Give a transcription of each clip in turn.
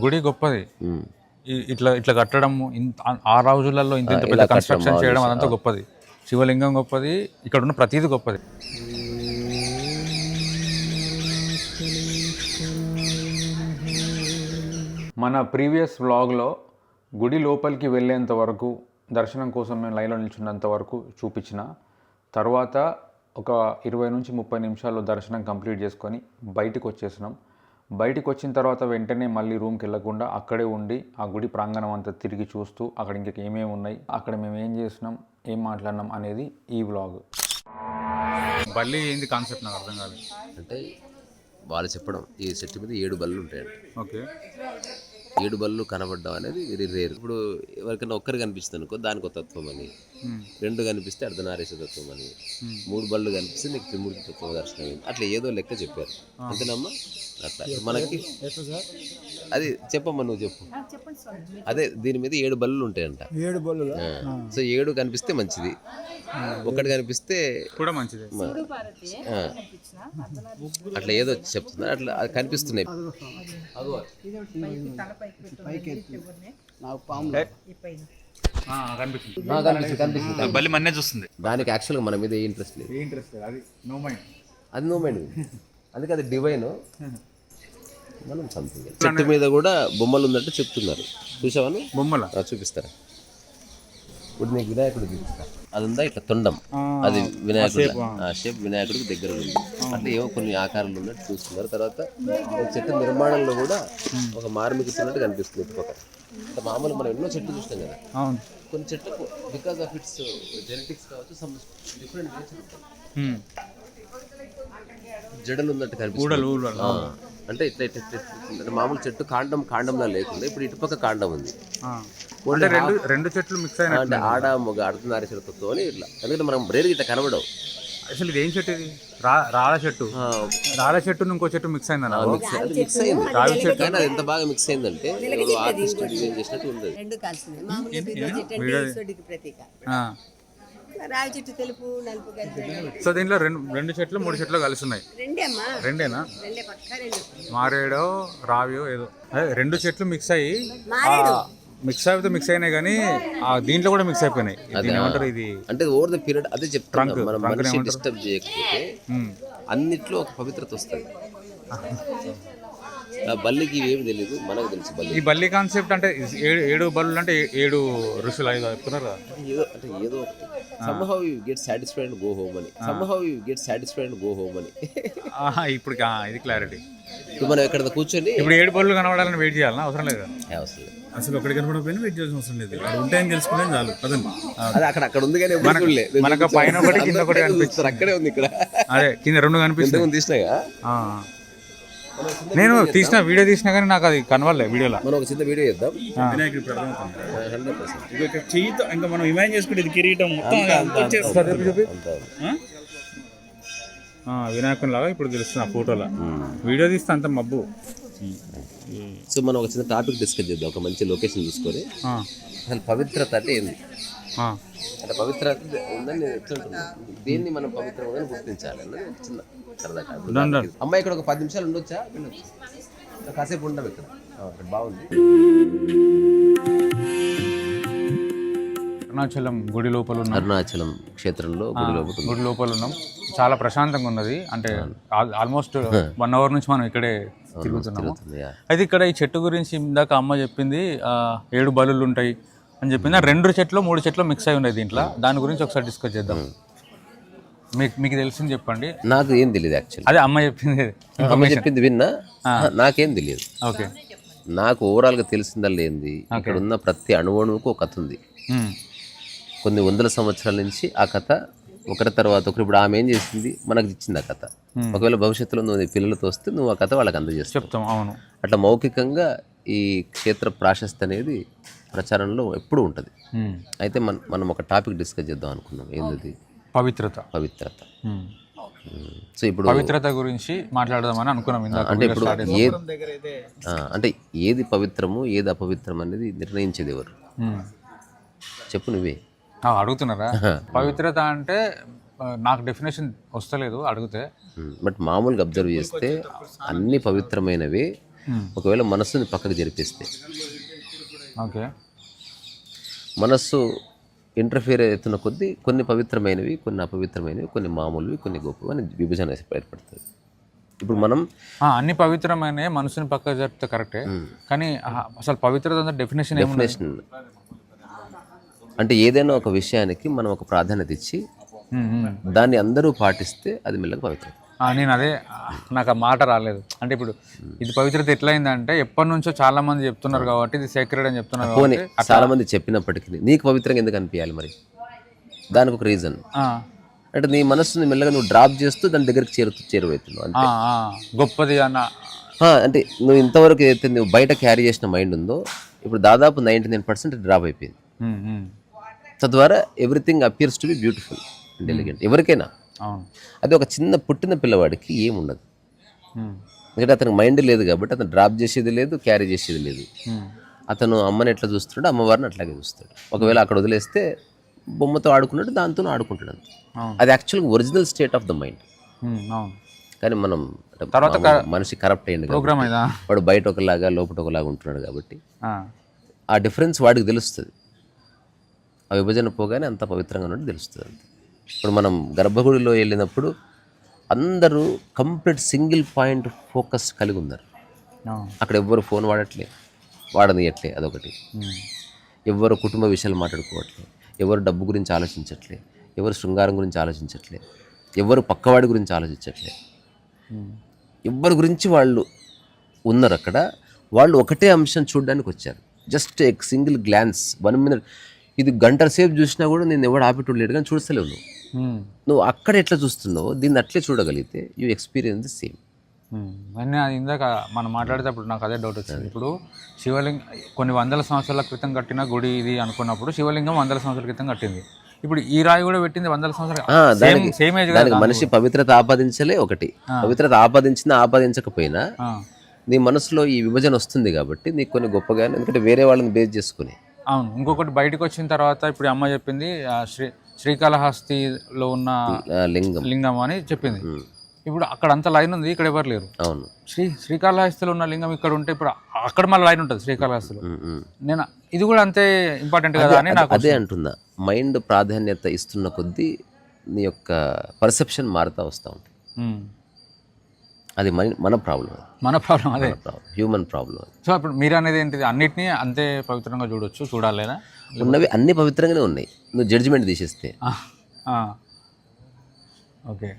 గుడి గొప్పది. ఇట్లా ఇట్లా కట్టడం ఆ రోజులలో ఇంత ఇంత పెద్ద కన్స్ట్రక్షన్ చేయడం అదంతా గొప్పది. శివలింగం గొప్పది, ఇక్కడ ఉన్న ప్రతిదీ గొప్పది. మన ప్రీవియస్ వ్లాగ్లో గుడి లోపలికి వెళ్ళేంత వరకు, దర్శనం కోసం మేము లైన్లో నిల్చున్నంత వరకు చూపించిన తర్వాత ఒక 20 నుంచి 30 నిమిషాల్లో దర్శనం కంప్లీట్ చేసుకొని బయటకు వచ్చేసినాం. బయటకు వచ్చిన తర్వాత వెంటనే మళ్ళీ రూమ్కి వెళ్ళకుండా అక్కడే ఉండి ఆ గుడి ప్రాంగణం అంతా తిరిగి చూస్తూ అక్కడ ఇంకా ఏమేమి ఉన్నాయి, అక్కడ మేము ఏం చేసినాం, ఏం మాట్లాడినాం అనేది ఈ వ్లాగ్. బల్లి ఏంది కాన్సెప్ట్ నాకు అర్థం కాలేదు. అంటే వాళ్ళు చెప్పడం ఈ సెట్ మీద 7 బళ్ళు ఉంటాయండి. ఓకే, 7 బళ్ళు కనబడడం అనేది వెరీ రేర్. ఇప్పుడు ఎవరికైనా ఒక్కరు కనిపిస్తుంది అనుకో దానికి ఒక తత్వం అని, 2 కనిపిస్తే అర్ధనారీశ్వర తత్వం అని, 3 బళ్ళు కనిపిస్తే నీకు త్రిమూర్తి తత్వం దర్శనం, అట్లా ఏదో లెక్క చెప్పారు అంతేనమ్మా. అట్లా మనకి అది చెప్పమ్మా, నువ్వు చెప్పు. అదే దీని మీద 7 బళ్ళు ఉంటాయంట. 7 బళ్ళు. సో 7 కనిపిస్తే మంచిది, 1 కనిపిస్తే కూడా మంచిది. అట్లా ఏదో చెప్తున్నా, అట్లా అది కనిపిస్తున్నాయి. బల్లి మన్నే చూస్తుంది. దానికి యాక్చువల్గా మన మీద ఏ ఇంట్రెస్ట్ లేదు. అది నో మైండ్, అందుకే అది డివైన్. మనం సంథింగ్. చెట్టు మీద కూడా బొమ్మలు ఉందంటే చెప్తున్నారు. చూసావని బొమ్మల చూపిస్తారా? ఇప్పుడు నీకు వినాయకుడు చూపిస్తా, అది ఉందా ఇట్లా తొండం, అది వినాయకుడు షేప్ వినాయకుడికి దగ్గర ఉంది. అంటే ఏవో కొన్ని ఆకారాలు ఉన్నట్టు చూస్తున్నారు. తర్వాత చెట్టు నిర్మాణంలో కూడా ఒక మార్మికుతున్నట్టు కనిపిస్తుంది ఇటుపక్క. అంటే మామూలు మనం ఎన్నో చెట్లు చూస్తాం కదా, కొన్ని చెట్లకు బికాస్ ఆఫ్ ఇట్స్ జెనెటిక్స్ కావచ్చు, సమ్ డిఫరెంట్ నేచర్ ఉంటుంది. జడలు ఉన్నట్టు కనిపిస్తుంది. అంటే ఇట్లా అంటే మామూలు చెట్టు కాండంలా లేకుండా ఇప్పుడు ఇటుపక్క కాండం ఉంది. రెండు చెట్లు మిక్స్ అయిన అంటే ఆడ మొగ అర్ధనారీశ్వర తత్వం అని ఇట్లా. ఎందుకంటే మనం బ్రేర్ ఇట్లా కనబడవు. అసలు ఇది ఏం చెట్టు? ఇది రాళ్ళ చెట్టు. రాళ్ళ చెట్టు ఇంకో చెట్టు మిక్స్ అయింది. మిక్స్ అయింది రావి చెట్టు. కానీ అది ఎంత బాగా మిక్స్ అయిందంటే ఆర్టిస్ట్ డిజైన్ చేసినట్టు ఉంది. సో దీంట్లో రెండు చెట్లు 3 చెట్లు కలిసి ఉన్నాయి. రెండేనా? మారేడో రావియో ఏదో, అదే 2 చెట్లు మిక్స్ అయ్యి మిక్స్ అయినాయి, కానీ దీంట్లో కూడా మిక్స్ అయిపోయినాయి. ఏమంటారు ఇది? అంటే ఓవర్ ద పీరియడ్ అదే చెప్తాను, మనం మనిషి డిస్టర్బ్ చేయకపోతే అన్నిట్లో ఒక పవిత్రత వస్తుంది. బల్లికి ఏమి తెలియదు, మనకు తెలుసు. బల్లి ఈ బల్లి కాన్సెప్ట్ అంటే 7 బల్లులు అంటే 7 ఋషులు 5 చెప్తున్నారు కదా. ఏదో ఒకటి somehow you get satisfied and go home అని, somehow you get satisfied and go home అని. ఇప్పుడు ఇది క్లారిటీ. ఇప్పుడు మనం ఎక్కడ కూర్చొని ఇప్పుడు 7 బల్లులు కనబడాలని వెయిట్ చేయాలన్నా అవసరం లేదు. అవసరం లేదు, అసలు ఒకటి కనబడకపోయినా వెయిట్ చేయాల్సిన అవసరం లేదు. అక్కడ ఉంటాయని తెలుసుకునే చాలు. అదే అక్కడ ఉంది కానీ మనకు పైన ఒకటి కింద ఒకటి కనిపిస్తుంది. అక్కడే ఉంది, ఇక్కడ అదే కింద 2 కనిపిస్తుంది. తీసినాగా నేను వీడియో తీసినా కానీ నాకు అది కనవలే వీడియోలో. మనం ఒక చిన్న వీడియో చేద్దాం. వినాయకుడి చెయ్యితో ఇంకా మనం ఇమాజిన్ చేసుకుంటే ఇది కిరీటం వినాయకుని లాగా ఇప్పుడు తెలుస్తుంది ఆ ఫోటోలో. వీడియో తీస్తే అంత మబ్బు. సో మనం ఒక చిన్న టాపిక్ డిస్కస్ చేద్దాం, ఒక మంచి లొకేషన్ చూసుకొని. అసలు పవిత్రత అంటే ఏంది? అంటే పవిత్రత ఉందని దీన్ని మనం పవిత్రంగా గుర్తించాలి అన్నది చిన్న సరదా. అమ్మాయి ఇక్కడ ఒక 10 నిమిషాలు ఉండొచ్చా? కాసేపు ఉండవు ఇక్కడ, బాగుంది. అరుణాచలం గుడి లోపల ఉన్నాం. అరుణాచలం క్షేత్రంలో గుడి లోపల ఉన్నాం. చాలా ప్రశాంతంగా ఉన్నది. అంటే ఆల్మోస్ట్ 1 అవర్ నుంచి మనం ఇక్కడే తిరుగుతున్నాము. అయితే ఇక్కడ ఈ చెట్టు గురించి ఇందాక అమ్మ చెప్పింది 7 బలులు ఉంటాయి అని చెప్పింది. 2 చెట్లు 3 చెట్లు మిక్స్ అయి ఉన్నాయి దీంట్లో. దాని గురించి ఒకసారి డిస్కస్ చేద్దాం. మీకు తెలిసింది చెప్పండి. నాకు ఏం తెలియదు యాక్చువల్లీ. అదే అమ్మ చెప్పింది విన్నా, నాకేం తెలియదు. ఓకే, నాకు ఓవరాల్గా తెలిసిందల్లా ఏంది, ఇక్కడ ఉన్న ప్రతి అణువుకు ఒక కథ ఉంది. కొన్ని వందల సంవత్సరాల నుంచి ఆ కథ ఒకరి తర్వాత ఒకరు. ఇప్పుడు ఆమె ఏం చేసింది, మనకు ఇచ్చింది ఆ కథ. ఒకవేళ భవిష్యత్తులో నువ్వు పిల్లలతో వస్తే నువ్వు ఆ కథ వాళ్ళకి అందజేస్తావు. అవును, అట్లా మౌఖికంగా ఈ క్షేత్ర ప్రాశస్త్య అనేది ప్రచారంలో ఎప్పుడూ ఉంటుంది. అయితే మనం ఒక టాపిక్ డిస్కస్ చేద్దాం అనుకున్నాం. ఏంది? పవిత్రత. సో ఇప్పుడు పవిత్రత గురించి మాట్లాడదామని అనుకున్నాం. అంటే ఇప్పుడు అంటే ఏది పవిత్రము ఏది అపవిత్రం అనేది నిర్ణయించేది ఎవరు? చెప్పు నువ్వే. అడుగుతున్నారా? పవిత్రత అంటే నాకు డెఫినేషన్ వస్తలేదు అడిగితే. బట్ మామూలుగా అబ్జర్వ్ చేస్తే అన్ని పవిత్రమైనవి ఒకవేళ మనస్సుని పక్కకు జరిపిస్తే, ఓకే, మనస్సు ఇంటర్ఫియర్ అవుతున్న కొద్దీ కొన్ని పవిత్రమైనవి, కొన్ని అపవిత్రమైనవి, కొన్ని మామూలువి, కొన్ని గొప్పవి అని విభజన ఏర్పడుతుంది. ఇప్పుడు మనం అన్ని పవిత్రమైన మనసుని పక్క జరిపితే కరెక్టే, కానీ అసలు పవిత్రత డెఫినేషన్ అంటే ఏదైనా ఒక విషయానికి మనం ఒక ప్రాధాన్యత ఇచ్చి దాన్ని అందరూ పాటిస్తే అది మెల్లగా పవిత్రత. నేను అదే, నాకు ఆ మాట రాలేదు. అంటే ఇప్పుడు ఇది పవిత్రత ఎట్లయిందంటే ఎప్పటి నుంచో చాలా మంది చెప్తున్నారు కాబట్టి ఇది సేక్రెడ్ అని చెప్తున్నారు. పోనీ చాలా మంది చెప్పినప్పటికీ నీకు పవిత్రంగా ఎందుకు అనిపించాలి? మరి దానికి ఒక రీజన్, అంటే నీ మనస్సుని మెల్లగా నువ్వు డ్రాప్ చేస్తూ దాని దగ్గరికి చేరువవుతున్నావు అంతే. గొప్పది అన్న అంటే నువ్వు ఇంతవరకు ఏదైతే నువ్వు బయట క్యారీ చేసిన మైండ్ ఉందో ఇప్పుడు దాదాపు 99% డ్రాప్ అయిపోయింది. తద్వారా everything appears to be beautiful and elegant ఎవరికైనా. అది ఒక చిన్న పుట్టిన పిల్లవాడికి ఏముండదు, ఎందుకంటే అతనికి మైండ్ లేదు కాబట్టి అతను డ్రాప్ చేసేది లేదు, క్యారీ చేసేది లేదు. అతను అమ్మని ఎట్లా చూస్తున్నాడు, అమ్మవారిని అట్లాగే చూస్తాడు. ఒకవేళ అక్కడ వదిలేస్తే బొమ్మతో ఆడుకున్నట్టు దాంతో ఆడుకుంటాడు అంతే. అది యాక్చువల్గా original state of the mind. కానీ మనం తర్వాత మనిషి కరప్ట్ అయ్యింది, వాడు బయట ఒకలాగా లోపల ఒకలాగా ఉంటున్నాడు కాబట్టి ఆ డిఫరెన్స్ వాడికి తెలుస్తుంది. ఆ విభజన పోగానే అంత పవిత్రంగా ఉన్నట్టు తెలుస్తుంది అంతే. ఇప్పుడు మనం గర్భగుడిలో వెళ్ళినప్పుడు అందరూ కంప్లీట్ సింగిల్ పాయింట్ ఫోకస్ కలిగి ఉన్నారు. అక్కడ ఎవ్వరు ఫోన్ వాడనియట్లే, అదొకటి. ఎవ్వరు కుటుంబ విషయాలు మాట్లాడుకోవట్లే, ఎవరు డబ్బు గురించి ఆలోచించట్లే, ఎవరు శృంగారం గురించి ఆలోచించట్లే, ఎవరు పక్కవాడి గురించి ఆలోచించట్లే. ఎవ్వరి గురించి వాళ్ళు ఉన్నారు అక్కడ. వాళ్ళు ఒకటే అంశం చూడడానికి వచ్చారు. Just a single glance, 1 minute. ఇది గంటల సేపు చూసినా కూడా నేను ఎవడు ఆపేటోడు లేడు, కానీ చూస్తలేవు నువ్వు అక్కడ ఎట్లా చూస్తున్నావు దీన్ని అట్లే చూడగలిగితే యూ ఎక్స్పీరియన్స్ ది సేమ్. అన్నీ ఇందాక మనం మాట్లాడేటప్పుడు నాకు అదే డౌట్ వచ్చింది. ఇప్పుడు శివలింగం కొన్ని వందల సంవత్సరాల క్రితం కట్టిన గుడి ఇది అనుకున్నప్పుడు శివలింగం 100 సంవత్సరాల క్రితం కట్టింది. ఇప్పుడు ఈ రాయి కూడా పెట్టింది 100 సంవత్సరాలు. దానికి మనిషి పవిత్రత ఆపాదించలే ఒకటి. పవిత్రత ఆపాదించకపోయినా నీ మనసులో ఈ విభజన వస్తుంది కాబట్టి నీకు కొన్ని గొప్పగానే, ఎందుకంటే వేరే వాళ్ళని బేస్ చేసుకుని. అవును. ఇంకొకటి బయటకు వచ్చిన తర్వాత ఇప్పుడు అమ్మ చెప్పింది శ్రీకాళహస్తిలో ఉన్న లింగం అని చెప్పింది. ఇప్పుడు అక్కడ అంత లైన్ ఉంది, ఇక్కడ ఎవరు లేరు. అవును. శ్రీకాళహస్తిలో ఉన్న లింగం ఇక్కడ ఉంటే ఇప్పుడు అక్కడ మళ్ళీ లైన్ ఉంటుంది శ్రీకాళహస్తిలో. నేను ఇది కూడా అంతే ఇంపార్టెంట్ కదా అని నాకు అదే అంటున్నా. మైండ్ ప్రాధాన్యత ఇస్తున్న కొద్దీ నీ యొక్క పర్సెప్షన్ మారుతూ వస్తూ ఉంటుంది. అది మన ప్రాబ్లం, అదే హ్యూమన్ ప్రాబ్లం. సో ఇప్పుడు మీరు అనేది ఏంటిది, అన్నిటినీ అంతే పవిత్రంగా చూడాలేనా? ఉన్నవి అన్ని పవిత్రంగానే ఉన్నాయి, నువ్వు జడ్జిమెంట్ తీసేస్తే. ఓకే.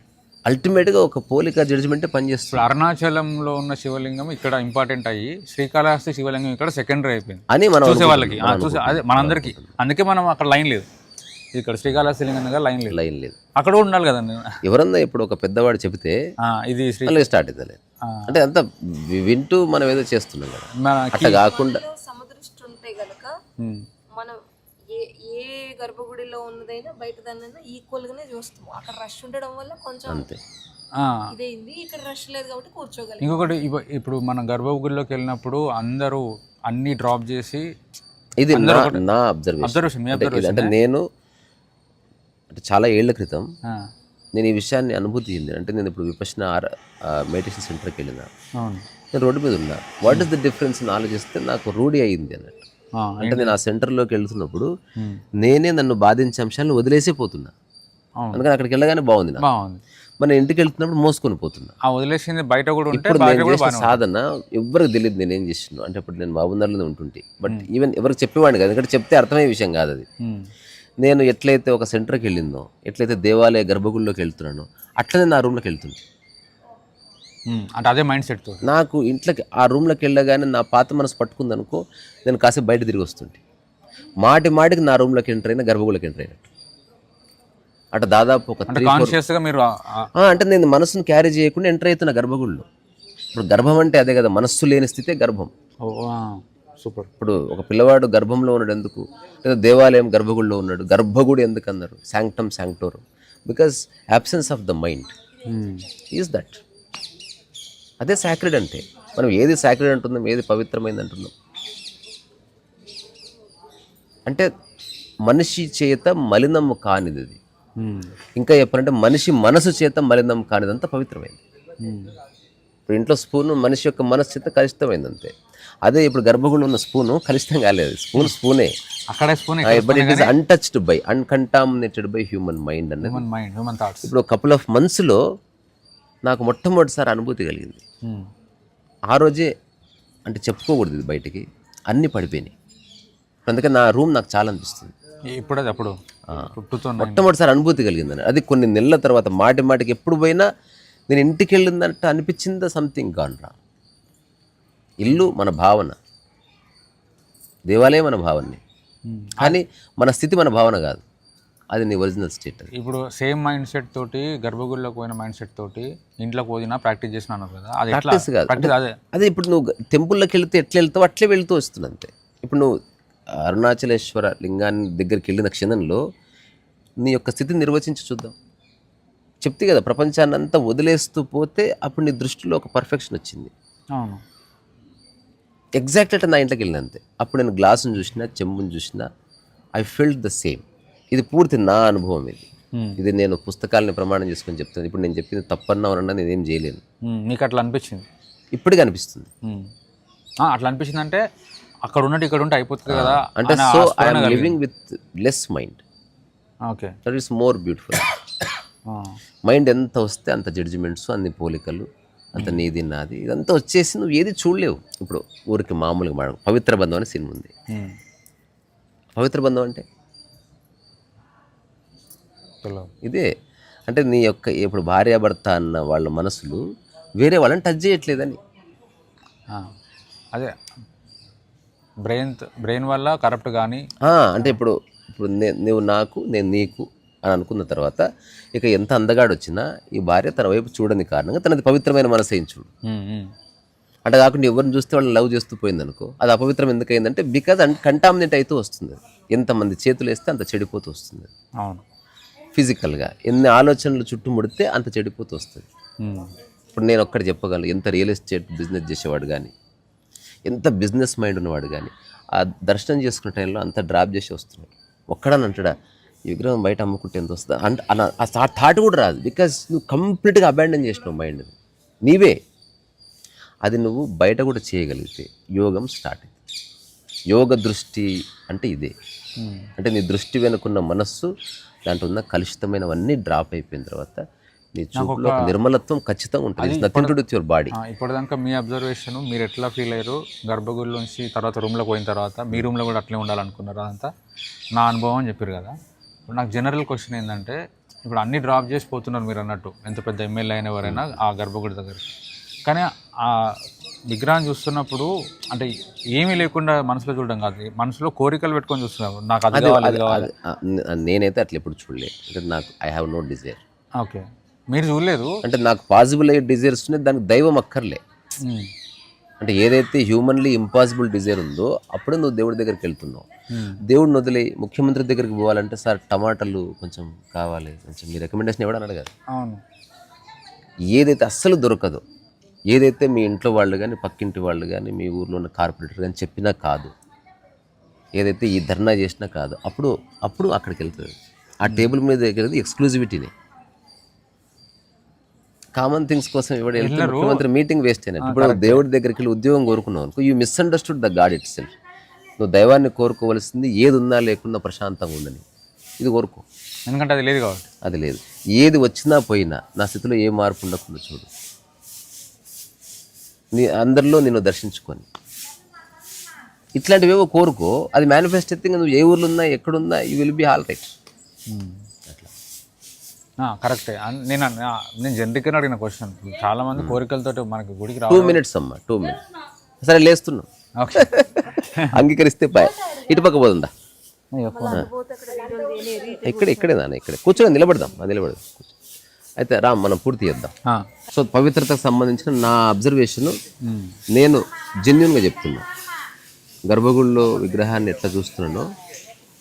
అల్టిమేట్గా ఒక పోలిక జడ్జిమెంటే పనిచేస్తుంది. అరుణాచలంలో ఉన్న శివలింగం ఇక్కడ ఇంపార్టెంట్ అయ్యి శ్రీకాళహస్తి శివలింగం ఇక్కడ సెకండరీ అయిపోయింది అని మనం చూసే వాళ్ళకి, అదే మనందరికీ. అందుకే మనం అక్కడ లైన్ లేదు, ఇక్కడ శ్రీకాళహస్తి లింగం దగ్గర లైన్ లేదు. అక్కడ కూడా ఉండాలి కదండి. ఎవరన్నా ఇప్పుడు ఒక పెద్దవాడు చెబితే ఇది స్టార్ట్ అవుతుంది, అంటే అంతా వింటూ మనం ఏదో చేస్తున్నాం కదా. అట్లా కాకుండా సమదృష్టి ఉంటే గనక మనం ఏ గర్భగుడిలో ఉన్నదైనా బయట దాన్నైనా ఈక్వల్ గానే చూస్తాము. అక్కడ రష్ ఉండడం వల్ల కొంచెం అంతే ఇదేంది, ఇక్కడ రష్ లేదు కాబట్టి కూర్చోగలం. ఇంకొకటి ఇప్పుడు మనం గర్భగుడిలోకి వెళ్ళినప్పుడు అందరూ అన్ని డ్రాప్ చేసి, ఇది నా అబ్జర్వేషన్. అంటే నేను అంటే చాలా ఏళ్ల క్రితం నేను ఈ విషయాన్ని అనుభూతి చెంది. అంటే నేను ఇప్పుడు విపశ్యన మెడిటేషన్ సెంటర్కి వెళ్ళినా, నేను రోడ్డు మీద ఉన్నా. వాట్ ఈస్ ద డిఫరెన్స్ అని ఆలోచిస్తే నాకు రూఢి అయింది అన్నట్టు. అంటే నేను ఆ సెంటర్లోకి వెళ్తున్నప్పుడు నేనే నన్ను బాధించే అంశాలను వదిలేసే పోతున్నా. అందుకని అక్కడికి వెళ్ళగానే బాగుంది. మన ఇంటికి వెళ్తున్నప్పుడు మోసుకొని పోతున్నా. వదిలేసింది బయట కూడా. ఇప్పుడు నేను చేసిన సాధన ఎవరికి తెలియదు నేనేం చేస్తున్నాను. అంటే ఇప్పుడు నేను బాబుందర్లోనే ఉంటుంటే, బట్ ఈవెన్ ఎవరికి చెప్పేవాడిని కాదు, ఎందుకంటే చెప్తే అర్థమయ్యే విషయం కాదు అది. నేను ఎట్లయితే ఒక సెంటర్కి వెళ్ళిందో, ఎట్లయితే దేవాలయ గర్భగుడిలోకి వెళ్తున్నానో అట్లనే నా రూమ్లోకి వెళ్తుంది. అంటే అదే మైండ్ సెట్. నాకు ఇంట్లోకి ఆ రూమ్లోకి వెళ్ళగానే నా పాత మనసు పట్టుకుంది అనుకో, నేను కాసేపు బయట తిరిగి వస్తుంటే మాటికి నా రూమ్లోకి ఎంటర్ అయినా, గర్భగుడిలోకి ఎంటర్ అయినట్టు. అట్లా దాదాపు ఒక 3-4 మీరు అంటే నేను మనసును క్యారీ చేయకుండా ఎంటర్ అవుతున్నా గర్భగుడిలో. ఇప్పుడు గర్భం అంటే అదే కదా, మనస్సు లేని స్థితే గర్భం. సూపర్. ఇప్పుడు ఒక పిల్లవాడు గర్భంలో ఉన్నాడు ఎందుకు, లేదా దేవాలయం గర్భగుడిలో ఉన్నాడు, గర్భగుడి ఎందుకు అన్నారు, sanctum sanctorum, because absence of the mind is that. అదే సాక్రెడ్ అంటే. మనం ఏది సాక్రెడ్ అంటున్నాం, ఏది పవిత్రమైంది అంటున్నాం అంటే మనిషి చేత మలినము కానిది అది. ఇంకా చెప్పాలంటే మనిషి మనసు చేత మలినం కానిదంతా పవిత్రమైంది. ఇప్పుడు ఇంట్లో స్పూను మనిషి యొక్క మనశ్చిత్త కలుషితమైంది అంతే. అదే ఇప్పుడు గర్భగుడిలో ఉన్న స్పూను కలుషితం కాలేదు, స్పూనే. అక్కడే spoon but it is untouched by, uncontaminated by human mind అన్నది. Human mind, human thoughts. ఇప్పుడు కపుల్ ఆఫ్ మంత్స్లో నాకు మొట్టమొదటిసారి అనుభూతి కలిగింది. ఆ రోజే, అంటే చెప్పుకోకూడదు ఇది బయటికి, అన్నీ పడిపోయినాయి. అందుకని నా రూమ్ నాకు చాలా అనిపిస్తుంది. ఇప్పుడు అది అప్పుడు మొట్టమొదటిసారి అనుభూతి కలిగిందని. అది కొన్ని నెలల తర్వాత మాటికి ఎప్పుడు పోయినా నేను ఇంటికి వెళ్ళిందంటే అనిపించింది సంథింగ్ గాన్ రా. ఇల్లు మన భావన, దేవాలయం మన భావనే, కానీ మన స్థితి మన భావన కాదు, అది నీ ఒరిజినల్ స్టేట్. అది ఇప్పుడు సేమ్ మైండ్ సెట్ తోటి గర్భగుడిలోకి పోయిన మైండ్ సెట్ తోటి ఇంట్లోకి పోయినా ప్రాక్టీస్ చేసినాను కదా, అది ప్రాక్టీస్ కాదు. అదే ఇప్పుడు నువ్వు టెంపుల్లోకి వెళ్తే ఎట్లా వెళ్తావు అట్లే వెళ్తూ వస్తుంది అంతే. ఇప్పుడు నువ్వు అరుణాచలేశ్వర లింగాన్ని దగ్గరికి వెళ్ళిన క్షణంలో నీ యొక్క స్థితిని నిర్వచించి చూద్దాం. చెప్తే కదా, ప్రపంచాన్ని అంతా వదిలేస్తూ పోతే అప్పుడు నీ దృష్టిలో ఒక పర్ఫెక్షన్ వచ్చింది. అవును, ఎగ్జాక్ట్ అంటే నా ఇంట్లోకి వెళ్ళిన అంతే. అప్పుడు నేను గ్లాసును చూసినా, చెంబుని చూసినా, ఐ ఫీల్డ్ ద సేమ్. ఇది పూర్తి నా అనుభవం. ఇది నేను పుస్తకాలని ప్రమాణం చేసుకొని చెప్తాను. ఇప్పుడు నేను చెప్పింది తప్పన్నా అన్నా నేనేం చేయలేను. నీకు అట్లా అనిపించింది? ఇప్పటికీ అనిపిస్తుంది. అట్లా అనిపించింది అంటే అక్కడ ఉన్నట్టు ఇక్కడ ఉంటే అయిపోతుంది కదా అంటే. So I'm living with less mind. Okay, that is more beautiful. Mind ఎంత వస్తే అంత జడ్జిమెంట్స్, అన్ని పోలికలు, అంత నీది నాది, ఇదంతా వచ్చేసి నువ్వు ఏది చూడలేవు. ఇప్పుడు ఊరికి మామూలుగా మాట పవిత్ర బంధం అనే సినిమా ఉంది. పవిత్ర బంధం అంటే ఇదే. అంటే నీ యొక్క ఇప్పుడు భార్యాభర్త అన్న వాళ్ళ మనసులు వేరే వాళ్ళని టచ్ చేయట్లేదని. అదే బ్రెయిన్ వల్ల కరప్ట్ కానీ, అంటే ఇప్పుడు నువ్వు నాకు, నేను నీకు అని అనుకున్న తర్వాత ఇక ఎంత అందగాడు వచ్చినా ఈ భార్య తన వైపు చూడని కారణంగా తనది పవిత్రమైన మనసు ఏం చూడు. అంటే కాకుండా ఎవరిని చూస్తే వాళ్ళని లవ్ చేస్తూ పోయింది అనుకో, అది అపవిత్రం ఎందుకైందంటే బికాజ్ కంటామినేట్ అవుతూ వస్తుంది. ఎంతమంది చేతులు వేస్తే అంత చెడిపోతూ వస్తుంది. అవును, ఫిజికల్గా ఎన్ని ఆలోచనలు చుట్టుముడితే అంత చెడిపోతూ వస్తుంది. ఇప్పుడు నేను ఒక్కటి చెప్పగలను, ఎంత రియల్ ఎస్టేట్ బిజినెస్ చేసేవాడు కానీ, ఎంత బిజినెస్ మైండ్ ఉన్నవాడు కానీ ఆ దర్శనం చేసుకునే టైంలో అంత డ్రాప్ చేసి వస్తున్నాడు. ఒక్కడని అంటాడా ఈ విగ్రహం బయట అమ్ముకుంటే ఎంత వస్తుంది అంటే ఆ థాట్ కూడా రాదు. బికాజ్ నువ్వు కంప్లీట్గా అబాండన్ చేసినావు మైండ్ నీవే. అది నువ్వు బయట కూడా చేయగలిగితే యోగం స్టార్ట్ అయింది. యోగ దృష్టి అంటే ఇదే. అంటే నీ దృష్టి వెనుకున్న మనస్సు, దాంట్లో ఉన్న కలుషితమైనవన్నీ డ్రాప్ అయిపోయిన తర్వాత నీ చూపులో ఒక నిర్మలత్వం ఖచ్చితంగా ఉంటుంది. Nothing to do with your body. ఇప్పటిదాకా మీ అబ్జర్వేషన్, మీరు ఎట్లా ఫీల్ అయ్యారు గర్భగుడిలోంచి తర్వాత రూమ్లోకి పోయిన తర్వాత? మీ రూమ్లో కూడా అట్లే ఉండాలనుకున్నారు? అదంతా నా అనుభవం అని చెప్పారు కదా. ఇప్పుడు నాకు జనరల్ క్వశ్చన్ ఏంటంటే, ఇప్పుడు అన్నీ డ్రాప్ చేసి పోతున్నారు మీరు అన్నట్టు, ఎంత పెద్ద ఎమ్మెల్యే అయిన ఎవరైనా ఆ గర్భగుడి దగ్గర. కానీ ఆ విగ్రహం చూస్తున్నప్పుడు అంటే ఏమీ లేకుండా మనసులో చూడడం కాదు, మనసులో కోరికలు పెట్టుకొని చూస్తున్నారు. నాకు అది కావాలి. నేనైతే అట్లా ఎప్పుడు చూడలేదు. అంటే నాకు I have no desire. Okay, మీరు చూడలేదు అంటే నాకు పాసిబుల్ అయ్యే డిజైర్స్ ఉన్నాయి, దానికి దైవం అక్కర్లే. అంటే ఏదైతే హ్యూమన్లీ ఇంపాసిబుల్ డిజైర్ ఉందో అప్పుడే నువ్వు దేవుడి దగ్గరికి వెళ్తున్నావు. దేవుడిని వదిలే ముఖ్యమంత్రి దగ్గరికి పోవాలంటే సార్ టమాటాలు కొంచెం కావాలి, కొంచెం మీ రికమెండేషన్ ఇవ్వడం అడగాలి. అవును, ఏదైతే అస్సలు దొరకదో, ఏదైతే మీ ఇంట్లో వాళ్ళు కానీ, పక్కింటి వాళ్ళు కానీ, మీ ఊర్లో ఉన్న కార్పొరేటర్ కానీ చెప్పినా కాదు, ఏదైతే ఈ ధర్నా చేసినా కాదు, అప్పుడు అక్కడికి వెళ్తుంది. ఆ టేబుల్ మీద దగ్గర ఎక్స్క్లూజివిటీనే. కామన్ థింగ్స్ కోసం ఎవడు వెళ్తే ముఖ్యమంత్రి మీటింగ్ వేస్ట్ అయినట్టు. ఇప్పుడు దేవుడి దగ్గరికి వెళ్ళి ఉద్యోగం కోరుకున్నావు అనుకో, you misunderstood the God it self. నువ్వు దైవాన్ని కోరుకోవలసింది ఏది ఉన్నా లేకుండా ప్రశాంతంగా ఉందని. ఇది కోరుకో, ఎందుకంటే అది లేదు కాబట్టి. అది లేదు. ఏది వచ్చినా పోయినా నా స్థితిలో ఏ మార్పు ఉండకుండా చూడు. అందరిలో నిన్ను దర్శించుకొని ఇట్లాంటివేవో కోరుకో. అది మేనిఫెస్ట్ అయితే నువ్వు ఏ ఊర్లో ఉన్నా, ఎక్కడున్నా, you will be all right. కరెక్టే. నేను జనరిక్గా అడిగిన క్వశ్చన్. చాలా మంది కోరికలతో మనకి గుడికి 2 minutes అమ్మా, 2 minutes. సరే లేస్తున్నావు, అంగీకరిస్తే బాయ్. ఇటుపక్క పోతుందా? ఇక్కడే నాన్న, ఇక్కడే కూర్చొని నిలబడదాం. అయితే రా, మనం పూర్తి చేద్దాం. సో పవిత్రతకు సంబంధించిన నా అబ్జర్వేషన్ నేను జెన్యున్గా చెప్తున్నా. గర్భగుడిలో విగ్రహాన్ని ఎట్లా చూస్తున్నానో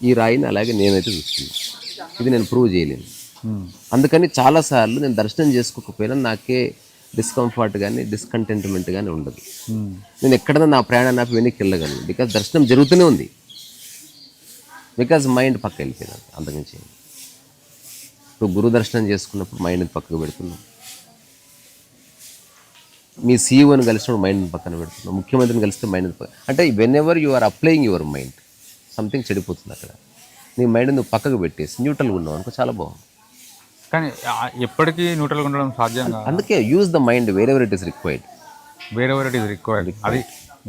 ఈ రాయిని అలాగే నేనైతే చూస్తున్నా. ఇది నేను ప్రూవ్ చేయలేను. అందుకని చాలాసార్లు నేను దర్శనం చేసుకోకపోయినా నాకే డిస్కంఫర్ట్ కానీ, డిస్కంటెంట్మెంట్ కానీ ఉండదు. నేను ఎక్కడైనా నా ప్రయాణాన్ని ఆపి వెనక్కి వెళ్ళగలను. బికాజ్ దర్శనం జరుగుతూనే ఉంది. బికాజ్ మైండ్ పక్క వెళ్ళిపోయింది, అంతకుమించి. ఇప్పుడు గురు దర్శనం చేసుకున్నప్పుడు మైండ్ పక్కకు పెడుతున్నాం. మీ సీఈఓని కలిసినప్పుడు మైండ్ పక్కన పెడుతున్నావు, ముఖ్యమంత్రిని కలిస్తే మైండ్ అంటే whenever you are applying your mind something చెడిపోతుంది అక్కడ. నీ మైండ్ నువ్వు పక్కకు పెట్టేసి న్యూట్రల్గా ఉన్నావు అనుకో, చాలా బాగుంది. కానీ ఎప్పటికీ న్యూట్రల్గా ఉండడం సాధ్యం కాదు. అందుకే use the mind wherever it is required. Wherever it is required, అది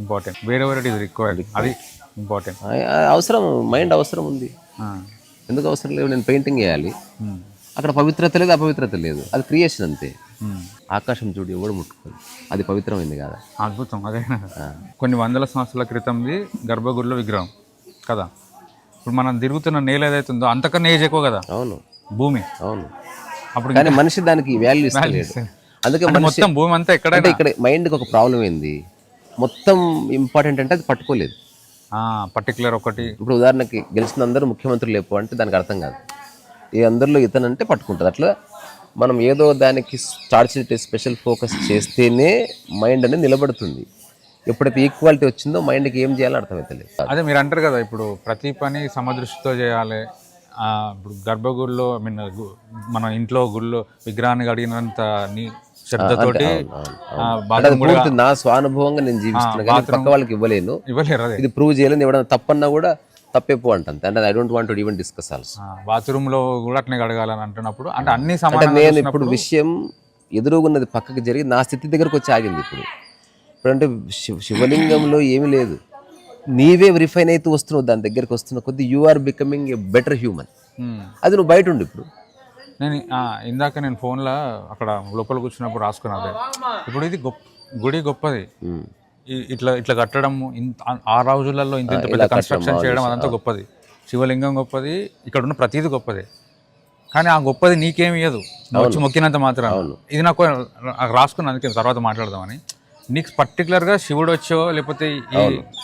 ఇంపార్టెంట్. వేరెవర్ ఇట్ ఈస్ రిక్వైర్డ్, అది ఇంపార్టెంట్. అవసరం, మైండ్ అవసరం ఉంది. ఎందుకు అవసరం లేదు? నేను పెయింటింగ్ వేయాలి, అక్కడ పవిత్రత లేదు, అపవిత్రత లేదు, అది క్రియేషన్ అంతే. ఆకాశం చూడు ఎవడు ముట్టుకోదు, అది పవిత్రమైంది కదా. అద్భుతం. అదే కొన్ని వందల సంవత్సరాల క్రితంది గర్భగుడిలో విగ్రహం కదా. ఇప్పుడు మనం తిరుగుతున్న నేల ఏదైతుందో అంతకన్నా ఏజ్ ఎక్కువ కదా. అవును, భూమి. అవును. అప్పుడు కానీ మనిషి దానికి వాల్యూ ఇస్తలేదు. అందుకే మొత్తం భూమి అంతా ఎక్కడ ఇక్కడ మైండ్కి ఒక ప్రాబ్లం ఏంది, మొత్తం ఇంపార్టెంట్ అంటే అది పట్టుకోలేదు. పర్టికులర్ ఒకటి. ఇప్పుడు ఉదాహరణకి గెలిచిన అందరూ ముఖ్యమంత్రులు లేపు అంటే దానికి అర్థం కాదు. ఈ అందరిలో ఇతనంటే పట్టుకుంటుంది. అట్లా మనం ఏదో దానికి స్టార్ట్ స్పెషల్ ఫోకస్ చేస్తేనే మైండ్ అనేది నిలబడుతుంది. ఎప్పుడైతే ఈక్వాలిటీ వచ్చిందో మైండ్కి ఏం చేయాలో అర్థమవుతలేదు. అదే మీరు అంటారు కదా, ఇప్పుడు ప్రతి పని సమదృష్టితో చేయాలి. ఇప్పుడు గర్భగుడిలో మన ఇంట్లో గుళ్ళో విగ్రహాన్ని కడిగినంత శ్రద్ధతోటి నా స్వానుభవంగా నేను జీవిస్తున్నాను కానీ పక్క వాళ్ళకి ఇవ్వలేను. ఇది ప్రూవ్ చేయలేదు. ఎవడన్నా తప్పన్నా కూడా తప్పేపో అంటాను. అంటే I don't want to even discuss also. Bathroom లో కూడా అట్నే కడగాలని అంటున్నప్పుడు అంటే అన్ని నేను ఇప్పుడు విషయం ఎదురుగున్నది పక్కకి జరిగి నా స్థితి దగ్గరకు వచ్చి ఆగింది. ఇప్పుడంటే శివలింగంలో ఏమీ లేదు, నీవే రిఫైన్ అయితే వస్తున్నావు, దాని దగ్గరికి వస్తున్న కొద్ది you are becoming a better human. అది నువ్వు బయట ఉండి ఇప్పుడు ఇందాక నేను ఫోన్లో అక్కడ లోపల కూర్చున్నప్పుడు రాసుకున్నాను. ఇప్పుడు ఇది గుడి గొప్పది, ఇట్లా కట్టడం ఆ రోజులలో ఇంత పెద్ద కన్స్ట్రక్షన్ చేయడం అదంతా గొప్పది. శివలింగం గొప్పది, ఇక్కడ ఉన్న ప్రతిదీ గొప్పది. కానీ ఆ గొప్పది నీకేమి ఇయ్యదు, వచ్చి మొక్కినంత మాత్రం. ఇది నాకు రాసుకున్నాను, అందుకే తర్వాత మాట్లాడదామని. నీకు పర్టికులర్గా శివుడు వచ్చో లేకపోతే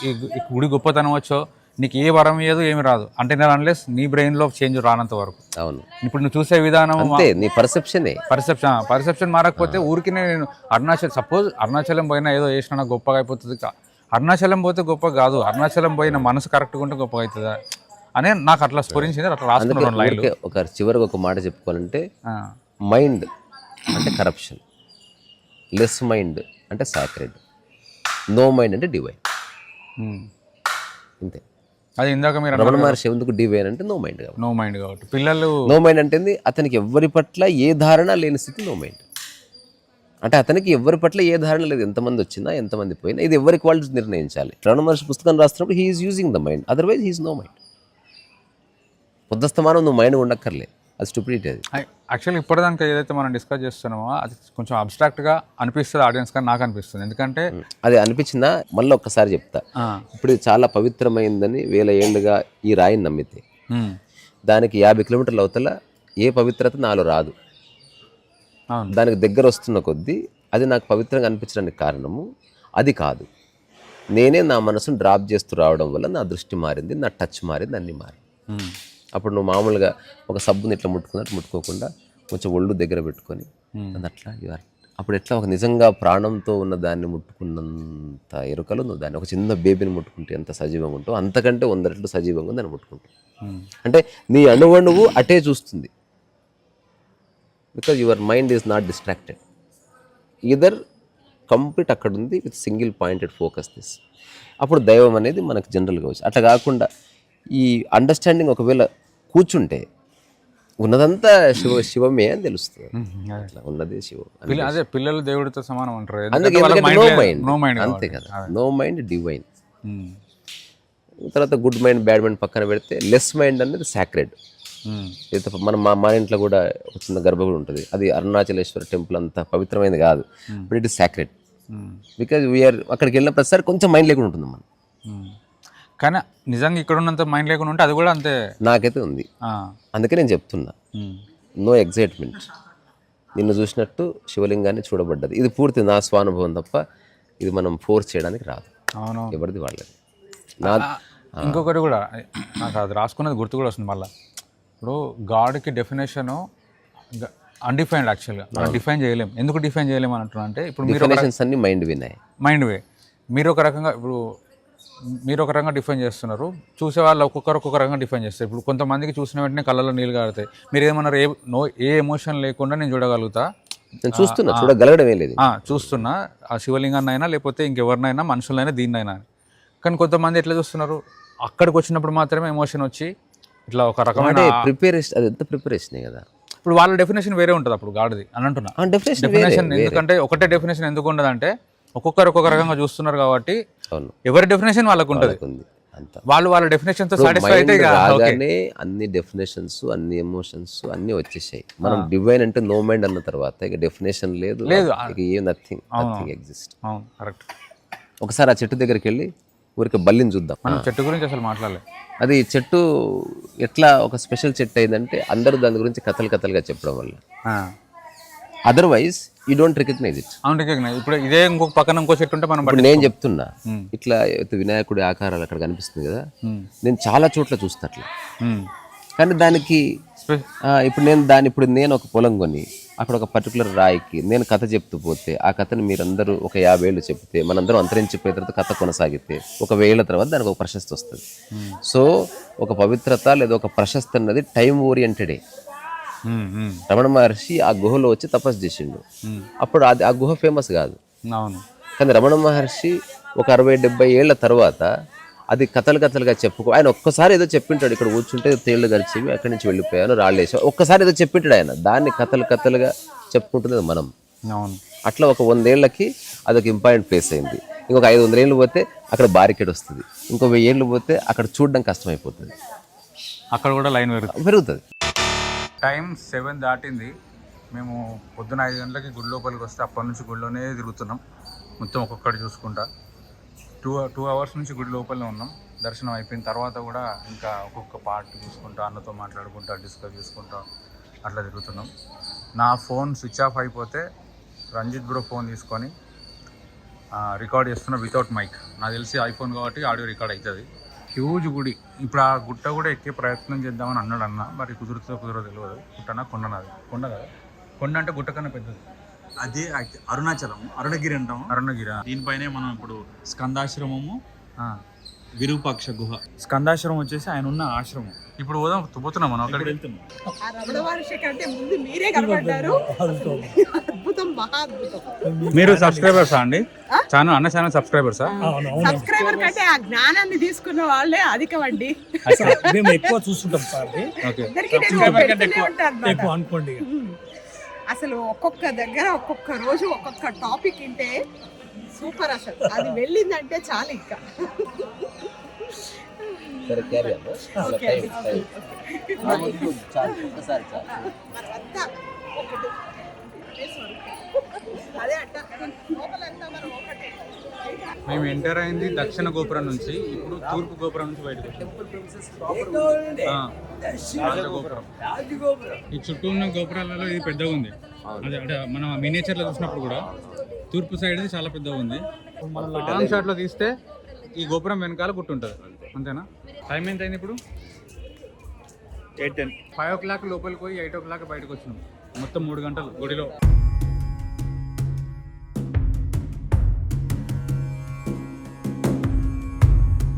ఈ గుడి గొప్పతనం వచ్చో నీకు ఏ వరం ఇయ్యదు, ఏమి రాదు. అంటే నేను అన్లెస్ నీ బ్రెయిన్లో చేంజ్ రానంత వరకు. అవును. ఇప్పుడు నువ్వు చూసే విధానం నీ పర్సెప్షన్ మారకపోతే ఊరికి నేను అరుణాచలం పోయినా ఏదో చేసినా నాకు గొప్పగా అయిపోతుంది. అరుణాచలం పోతే గొప్ప కాదు, అరుణాచలం పోయిన మనసు కరెక్ట్గా ఉంటే గొప్పగా అవుతుందా అని నాకు అట్లా స్ఫురించింది. అట్లా రాసుకున్నాను లైన్. చివరికి ఒక మాట చెప్పుకోవాలంటే, మైండ్ అంటే కరప్షన్, లెస్ మైండ్ అంటే సాక్రెడ్, నో మైండ్ అంటే డివైన్. అంతే. అది ఇందాక మీరు రమణ మహర్షి ఎందుకు డివైన్ అంటే నో మైండ్ కాబట్టి. నో మైండ్ కాబట్టి పిల్లలు నో మైండ్ అంటే అతనికి ఎవరి పట్ల ఏ ధారణ లేని స్థితి నో మైండ్. అంటే అతనికి ఎవరి పట్ల ఏ ధారణ లేదు, ఎంతమంది వచ్చినా ఎంతమంది పోయినా ఇది ఎవరి క్వాలిటీస్ నిర్ణయించాలి. రమణ మహర్షి పుస్తకం రాస్తున్నప్పుడు he is using the mind, otherwise he is no mind. పొద్దుస్తమానం నువ్వు మైండ్ ఉండక్కర్లే, అది స్టూపిడిటీ. అది యాక్చువల్లీ ఇప్పటిదానికి ఏదైతే మనం డిస్కస్ చేస్తున్నామో అది కొంచెం అబ్స్ట్రాక్ట్గా అనిపిస్తుంది ఆడియన్స్, కానీ నాకు అనిపిస్తుంది. ఎందుకంటే అది అనిపించిందా మళ్ళీ ఒక్కసారి చెప్తా. ఇప్పుడు ఇది చాలా పవిత్రమైందని 1000 ఏళ్ళుగా ఈ రాయిని నమ్మితే దానికి 50 కిలోమీటర్ల అవతల ఏ పవిత్రత నాలో రాదు. దానికి దగ్గర వస్తున్న కొద్దీ అది నాకు పవిత్రంగా అనిపించడానికి కారణము అది కాదు, నేనే నా మనసును డ్రాప్ చేస్తూ రావడం వల్ల నా దృష్టి మారింది, నా టచ్ మారింది, అన్నీ మారింది. అప్పుడు నువ్వు మామూలుగా ఒక సబ్బుని ఇట్లా ముట్టుకున్నట్టు ముట్టుకోకుండా కొంచెం ఒళ్ళు దగ్గర పెట్టుకొని అట్లా అప్పుడు ఎట్లా ఒక నిజంగా ప్రాణంతో ఉన్న దాన్ని ముట్టుకున్నంత ఎరుకలు నువ్వు దాన్ని, ఒక చిన్న బేబీని ముట్టుకుంటే ఎంత సజీవంగా ఉంటావు అంతకంటే 100 రెట్లు సజీవంగా దాన్ని ముట్టుకుంటావు. అంటే నీ అణువణువు అటే చూస్తుంది. Because your mind is not distracted, either complete అక్కడ ఉంది with single pointed focus this. అప్పుడు దైవం అనేది మనకు జనరల్గా వచ్చి అట్లా కాకుండా ఈ అండర్స్టాండింగ్ ఒకవేళ కూర్చుంటే ఉన్నదంతా శివమే అని తెలుస్తుంది. అట్లా ఉన్నది శివం. అదే పిల్లలు దేవుడితో సమానం అంటారు. అందుకే నో మైండ్ అంతే కదా, నో మైండ్ డివైన్. తర్వాత గుడ్ మైండ్ బ్యాడ్ మైండ్ పక్కన పెడితే లెస్ మైండ్ అనేది సాక్రెడ్. మనం మా ఇంట్లో కూడా ఒక చిన్న గర్భగుడి ఉంటుంది, అది అరుణాచలేశ్వర టెంపుల్ అంత పవిత్రమైనది కాదు, but it is sacred. Because we are అక్కడికి వెళ్ళిన ప్రతిసారి కొంచెం మైండ్ లేకుండా ఉంటుంది మనం. కానీ నిజంగా ఇక్కడ ఉన్నంత మైండ్ లేకుండా ఉంటే అది కూడా అంతే నాకైతే ఉంది. అందుకే నేను చెప్తున్నా, నో ఎగ్జైట్మెంట్. నిన్ను చూసినట్టు శివలింగాన్ని చూడబడ్డది. ఇది పూర్తి నా స్వానుభవం తప్ప ఇది మనం ఫోర్స్ చేయడానికి రాదు. అవును, ఎవరిది వాళ్ళది. ఇంకొకటి కూడా నాకు అది రాసుకున్నది గుర్తు కూడా వస్తుంది మళ్ళీ. ఇప్పుడు గాడ్కి డెఫినేషను అన్డిఫైన్డ్. యాక్చువల్గా మనం డిఫైన్ చేయలేం. ఎందుకు డిఫైన్ చేయలేము అని అంటున్నా అంటే, ఇప్పుడు అన్ని మైండ్ వే. మీరు ఒక రకంగా డిఫైన్ చేస్తున్నారు, చూసే వాళ్ళు ఒక్కొక్కరు ఒక్కొక్క రకంగా డిఫైన్ చేస్తారు. ఇప్పుడు కొంతమందికి చూసిన వెంటనే కళ్ళలో నీళ్ళు కారుతాయి. మీరు ఏమన్నారు, ఏ ఎమోషన్ లేకుండా నేను చూడగలుగుతా, నేను చూస్తున్నా, చూడగలగడం ఏం లేదు. చూస్తున్నా ఆ శివలింగాన్ని అయినా లేకపోతే ఇంకెవరినైనా మనుషులైనా దీన్నైనా. కానీ కొంతమంది ఎట్లా చూస్తున్నారు, అక్కడికి వచ్చినప్పుడు మాత్రమే ఎమోషన్ వచ్చి ఇట్లా ఒక రకమైన ప్రిపరేషన్, అది ఎంత ప్రిపరేషనే కదా. ఇప్పుడు వాళ్ళ డెఫినేషన్ వేరే ఉంటుంది అప్పుడు గాడిది అని అంటున్నా. డెఫినేషన్ ఎందుకంటే ఒకటే డెఫినేషన్ ఎందుకు ఉండదు అంటే ఒక్కొక్కరు ఒక్కొక్క రకంగా చూస్తున్నారు కాబట్టి అవును, ఎవరి డెఫినేషన్ వాళ్ళకు ఉంటుంది. వాళ్ళు వాళ్ళ డెఫినేషన్ తో సాటిస్ఫై అయితే రాగానే అన్ని డెఫినేషన్స్, అన్ని ఎమోషన్స్ అన్ని వచ్చేసాయి. మనం డివైన్ అంటే నో మైండ్ అన్న తర్వాత ఇక డెఫినేషన్ లేదు, ఇక ఏ నథింగ్ ఎగ్జిస్ట్. అవును, కరెక్ట్. ఒకసారి ఆ చెట్టు దగ్గరికి వెళ్ళి ఊరికి బల్లిని చూద్దాం. మనం చెట్టు గురించి అసలు మాట్లాడలేదు. అది చెట్టు ఎట్లా ఒక స్పెషల్ చెట్టు అయిందంటే అందరూ దాని గురించి కథలుగా చెప్పడం వల్ల. Otherwise you don't recognise it. అవును, రికగ్నైజ్. ఇప్పుడు ఇదే ఇంకొక పక్కన ఇంకో చెట్టు ఉంటే మనం ఇప్పుడు నేను చెప్తున్నా, ఇట్లా వినాయకుడి ఆకారాలు అక్కడ కనిపిస్తుంది కదా, నేను చాలా చోట్ల చూస్తా అట్లా. కానీ దానికి ఇప్పుడు నేను ఒక పొలం కొని అక్కడ ఒక పర్టికులర్ రాయికి నేను కథ చెప్తూ పోతే ఆ కథను మీరందరూ ఒక 50 ఏళ్ళు చెప్తే మనందరం అంతరించిపోయిన తర్వాత కథ కొనసాగితే 1,000 ఏళ్ల తర్వాత దానికి ఒక ప్రశస్తి వస్తుంది. సో ఒక పవిత్రత లేదా ఒక ప్రశస్తి అన్నది టైం ఓరియంటెడే. రమణ మహర్షి ఆ గుహలో వచ్చి తపస్సు చేసిండు, అప్పుడు అది ఆ గుహ ఫేమస్ కాదు. కానీ రమణ మహర్షి ఒక 60-70 ఏళ్ల తర్వాత అది కథలుగా చెప్పుకో, ఆయన ఒక్కసారి ఏదో చెప్పింటాడు, ఇక్కడ కూర్చుంటే తేళ్లు గడిచేవి, అక్కడి నుంచి వెళ్ళిపోయాను, రాళ్ళు వేసావు, ఒక్కసారి ఏదో చెప్పింటాడు ఆయన. దాన్ని కథలుగా చెప్పుకుంటుంది మనం. అట్లా ఒక 100 ఏళ్ళకి అదొక ఇంపార్టెంట్ ప్లేస్ అయింది. ఇంకొక 500 ఏళ్ళు పోతే అక్కడ బారికేడ్ వస్తుంది, ఇంకో 1000 ఏళ్ళు పోతే అక్కడ చూడడం కష్టమైపోతుంది, అక్కడ కూడా లైన్ పెరుగుతుంది. టైం 7 దాటింది. మేము పొద్దున 5 గంటలకి గుడి లోపలికి వస్తే అప్పటి నుంచి గుడిలోనే తిరుగుతున్నాం, మొత్తం ఒక్కొక్కటి చూసుకుంటా. 2 అవర్స్ నుంచి గుడి లోపలనే ఉన్నాం. దర్శనం అయిపోయిన తర్వాత కూడా ఇంకా ఒక్కొక్క పార్ట్ చూసుకుంటా, అన్నతో మాట్లాడుకుంటా, డిస్కస్ చేసుకుంటా అట్లా తిరుగుతున్నాం. నా ఫోన్ స్విచ్ ఆఫ్ అయిపోతే రంజిత్ బ్రో ఫోన్ తీసుకొని రికార్డ్ చేస్తున్నా వితౌట్ మైక్. నాకు తెలిసి ఐఫోన్ కాబట్టి ఆడియో రికార్డ్ అవుతుంది. హ్యూజ్ గుడి. ఇప్పుడు ఆ గుట్ట కూడా ఎక్కే ప్రయత్నం చేద్దామని అన్నాడు అన్న, మరి కుదరదో తెలియదు. గుట్టనా కొండనాది? కొండ కదా, కొండ అంటే గుట్ట కన్నా పెద్దది. అదే అరుణాచలం, అరుణగిరి అంటాం. అరుణగిరి. దీనిపైనే మనం ఇప్పుడు స్కందాశ్రమము, విరూపాక్ష గుహ. స్కందాశ్రమం వచ్చేసి ఆయన ఉన్న ఆశ్రమం. ఇప్పుడు పోతున్నాం మనం అక్కడికి. వెళ్తున్నాం. రమణ మహర్షి కంటే ముందు మీరే కనబడ్డారు. అద్భుతం, మహా అద్భుతం. మీరు సబ్స్క్రైబర్సా అండి? అన్న ఛానల్ సబ్స్క్రైబర్సా? సబ్స్క్రైబర్ కంటే ఆ జ్ఞానాన్ని తీసుకున్న వాళ్ళే అధికం అండి. మేము ఎక్కువ చూస్తుంటాం సార్. ఎక్కువ అనుకోండి. అసలు ఒక్కొక్క దగ్గర ఒక్కొక్క రోజు ఒక్కొక్క టాపిక్ ఉంటే సూపర్. అసలు అది వెళ్ళిందంటే చాలు ఇంకా. అదే అట్ట లోపలంతా మనం ఒకటే. మేము ఎంటర్ అయింది దక్షిణ గోపురం నుంచి, ఇప్పుడు తూర్పు గోపురం నుంచి బయటకు వచ్చాం. రాజగోపురం. ఈ చుట్టూ ఉన్న గోపురాలలో ఇది పెద్దగా ఉంది. అదే అంటే మనం మినియేచర్లో చూసినప్పుడు కూడా తూర్పు సైడ్ చాలా పెద్దగా ఉంది. మనం లాంగ్ షాట్లో తీస్తే ఈ గోపురం వెనకాల గుర్తుంటుంది. అంతేనా? టైం ఎంత అయింది ఇప్పుడు? 8:10. 5 o'clock లోపలికి పోయి 8 o'clock బయటకు వచ్చినాం. మొత్తం 3 గంటలు గుడిలో.